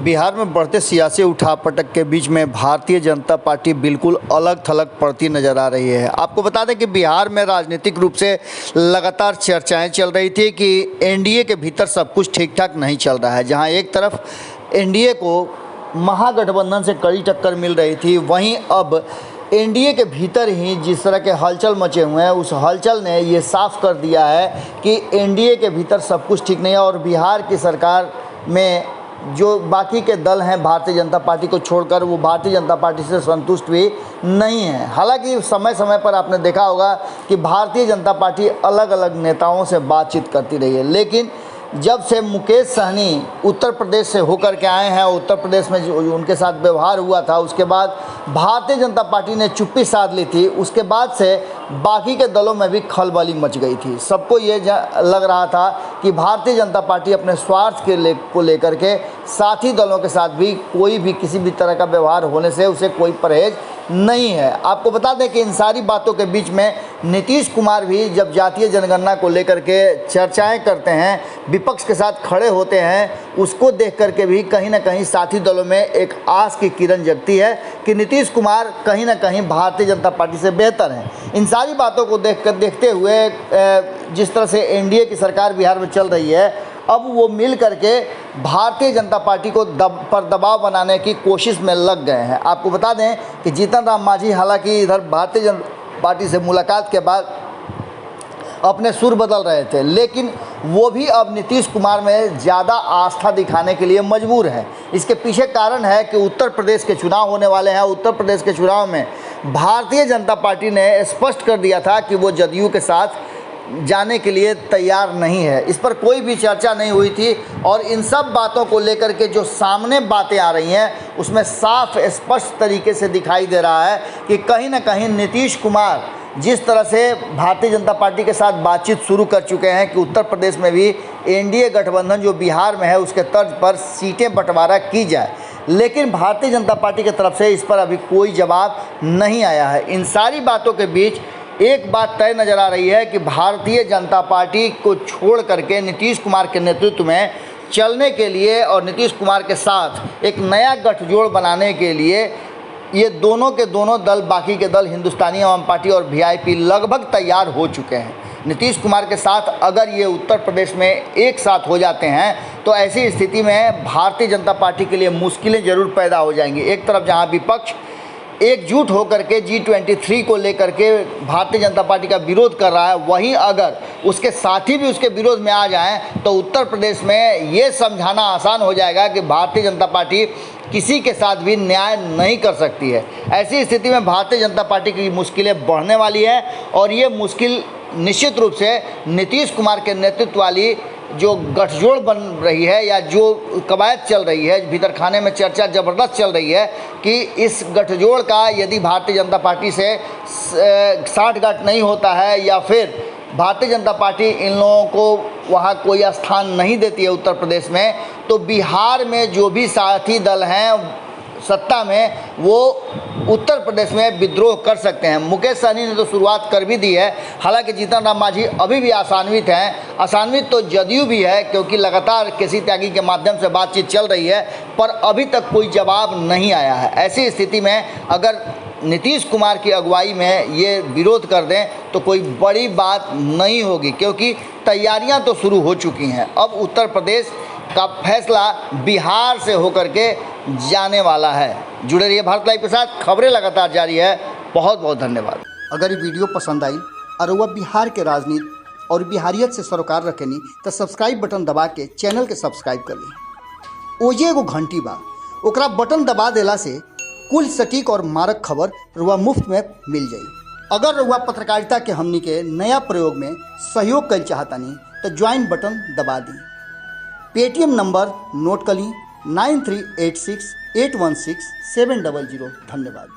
बिहार में बढ़ते सियासी उठापटक के बीच में भारतीय जनता पार्टी बिल्कुल अलग थलग पड़ती नजर आ रही है। आपको बता दें कि बिहार में राजनीतिक रूप से लगातार चर्चाएं चल रही थी कि एनडीए के भीतर सब कुछ ठीक ठाक नहीं चल रहा है। जहां एक तरफ एनडीए को महागठबंधन से कड़ी टक्कर मिल रही थी, वहीं अब एनडीए के भीतर ही जिस तरह के हलचल मचे हुए हैं, उस हलचल ने ये साफ कर दिया है कि एनडीए के भीतर सब कुछ ठीक नहीं है और बिहार की सरकार में जो बाकी के दल हैं भारतीय जनता पार्टी को छोड़कर, वो भारतीय जनता पार्टी से संतुष्ट भी नहीं है। हालांकि समय समय पर आपने देखा होगा कि भारतीय जनता पार्टी अलग अलग नेताओं से बातचीत करती रही है, लेकिन जब से मुकेश सहनी उत्तर प्रदेश से होकर के आए हैं, उत्तर प्रदेश में जो उनके साथ व्यवहार हुआ था, उसके बाद भारतीय जनता पार्टी ने चुप्पी साध ली थी। उसके बाद से बाकी के दलों में भी खलबली मच गई थी। सबको ये लग रहा था कि भारतीय जनता पार्टी अपने स्वार्थ को लेकर के साथी दलों के साथ भी कोई भी किसी भी तरह का व्यवहार होने से उसे कोई परहेज नहीं है। आपको बता दें कि इन सारी बातों के बीच में नीतीश कुमार भी जब जातीय जनगणना को लेकर के चर्चाएं करते हैं, विपक्ष के साथ खड़े होते हैं, उसको देख करके भी कहीं ना कहीं साथी दलों में एक आस की किरण जगती है कि नीतीश कुमार कहीं ना कहीं भारतीय जनता पार्टी से बेहतर हैं। इन सारी बातों को देखते हुए जिस तरह से एनडीए की सरकार बिहार में चल रही है, अब वो मिल करके भारतीय जनता पार्टी को दबाव बनाने की कोशिश में लग गए हैं। आपको बता दें कि जीतन राम मांझी हालांकि इधर भारतीय जनता पार्टी से मुलाकात के बाद अपने सुर बदल रहे थे, लेकिन वो भी अब नीतीश कुमार में ज़्यादा आस्था दिखाने के लिए मजबूर है। इसके पीछे कारण है कि उत्तर प्रदेश के चुनाव होने वाले हैं। उत्तर प्रदेश के चुनाव में भारतीय जनता पार्टी ने स्पष्ट कर दिया था कि वो जदयू के साथ जाने के लिए तैयार नहीं है। इस पर कोई भी चर्चा नहीं हुई थी और इन सब बातों को लेकर के जो सामने बातें आ रही हैं, उसमें साफ स्पष्ट तरीके से दिखाई दे रहा है कि कहीं ना कहीं नीतीश कुमार जिस तरह से भारतीय जनता पार्टी के साथ बातचीत शुरू कर चुके हैं कि उत्तर प्रदेश में भी एनडीए गठबंधन जो बिहार में है उसके तर्ज पर सीटें बंटवारा की जाए, लेकिन भारतीय जनता पार्टी की तरफ से इस पर अभी कोई जवाब नहीं आया है। इन सारी बातों के बीच एक बात तय नज़र आ रही है कि भारतीय जनता पार्टी को छोड़ करके नीतीश कुमार के नेतृत्व में चलने के लिए और नीतीश कुमार के साथ एक नया गठजोड़ बनाने के लिए ये दोनों के दोनों दल, बाकी के दल हिंदुस्तानी आवाम पार्टी और वीआईपी लगभग तैयार हो चुके हैं। नीतीश कुमार के साथ अगर ये उत्तर प्रदेश में एक साथ हो जाते हैं तो ऐसी स्थिति में भारतीय जनता पार्टी के लिए मुश्किलें ज़रूर पैदा हो जाएंगी। एक तरफ जहां विपक्ष एकजुट होकर के G23 को लेकर के भारतीय जनता पार्टी का विरोध कर रहा है, वहीं अगर उसके साथी भी उसके विरोध में आ जाएं तो उत्तर प्रदेश में ये समझाना आसान हो जाएगा कि भारतीय जनता पार्टी किसी के साथ भी न्याय नहीं कर सकती है। ऐसी स्थिति में भारतीय जनता पार्टी की मुश्किलें बढ़ने वाली है और ये मुश्किल निश्चित रूप से नीतीश कुमार के नेतृत्व वाली जो गठजोड़ बन रही है या जो कवायद चल रही है, भीतर खाने में चर्चा ज़बरदस्त चल रही है कि इस गठजोड़ का यदि भारतीय जनता पार्टी से साठगांठ नहीं होता है या फिर भारतीय जनता पार्टी इन लोगों को वहाँ कोई स्थान नहीं देती है उत्तर प्रदेश में, तो बिहार में जो भी साथी दल हैं सत्ता में, वो उत्तर प्रदेश में विद्रोह कर सकते हैं। मुकेश सहनी ने तो शुरुआत कर भी दी है। हालांकि जीतन राम मांझी अभी भी आशान्वित हैं। आशान्वित तो जदयू भी है क्योंकि लगातार केसी त्यागी के माध्यम से बातचीत चल रही है, पर अभी तक कोई जवाब नहीं आया है। ऐसी स्थिति में अगर नीतीश कुमार की अगुवाई में ये विरोध कर दें तो कोई बड़ी बात नहीं होगी, क्योंकि तैयारियां तो शुरू हो चुकी हैं। अब उत्तर प्रदेश का फैसला बिहार से होकर के जाने वाला है। जुड़े रहिए भारत लाइव के साथ, खबरें लगातार जारी है। बहुत बहुत धन्यवाद। अगर ये वीडियो पसंद आई और वह बिहार के राजनीति और बिहारियत से सरोकार रखेनी तो सब्सक्राइब बटन दबा के चैनल के सब्सक्राइब कर ली। ओजे एगो घंटी बा, ओकरा बटन दबा देला से कुल सटीक और मारक खबर रुआ मुफ्त में मिल जाई। अगर रुआ पत्रकारिता के हमनी के नया प्रयोग में सहयोग कर चाहतानी तो ज्वाइन बटन दबा दी। पेटीएम नंबर नोट कर ली 9386816700। धन्यवाद।